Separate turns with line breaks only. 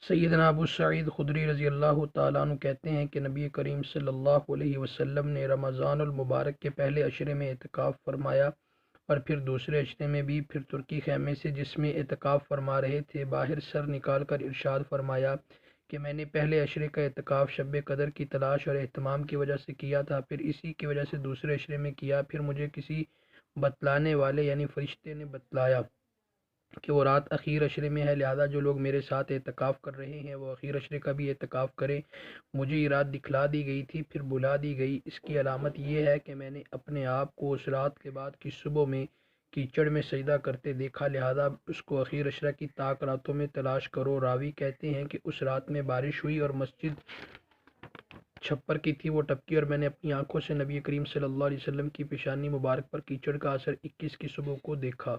سیدنا ابو سعید خدری رضی اللہ تعالیٰ عنہ کہتے ہیں کہ نبی کریم صلی اللہ علیہ وسلم نے رمضان المبارک کے پہلے عشرے میں اعتکاف فرمایا اور پھر دوسرے عشرے میں بھی، پھر ترکی خیمے سے جس میں اعتکاف فرما رہے تھے باہر سر نکال کر ارشاد فرمایا کہ میں نے پہلے عشرے کا اعتکاف شب قدر کی تلاش اور اہتمام کی وجہ سے کیا تھا، پھر اسی کی وجہ سے دوسرے عشرے میں کیا، پھر مجھے کسی بتلانے والے یعنی فرشتے نے بتلایا کہ وہ رات اخیر عشرے میں ہے، لہذا جو لوگ میرے ساتھ اعتکاف کر رہے ہیں وہ اخیر عشرے کا بھی اعتکاف کریں۔ مجھے یہ رات دکھلا دی گئی تھی، پھر بلا دی گئی۔ اس کی علامت یہ ہے کہ میں نے اپنے آپ کو اس رات کے بعد کی صبح میں کیچڑ میں سجدہ کرتے دیکھا، لہذا اس کو اخیر عشرہ کی طاق راتوں میں تلاش کرو۔ راوی کہتے ہیں کہ اس رات میں بارش ہوئی اور مسجد چھپر کی تھی، وہ ٹپکی اور میں نے اپنی آنکھوں سے نبی کریم صلی اللہ علیہ وسلم کی پیشانی مبارک پر کیچڑ کا اثر 21 کی صبح کو دیکھا۔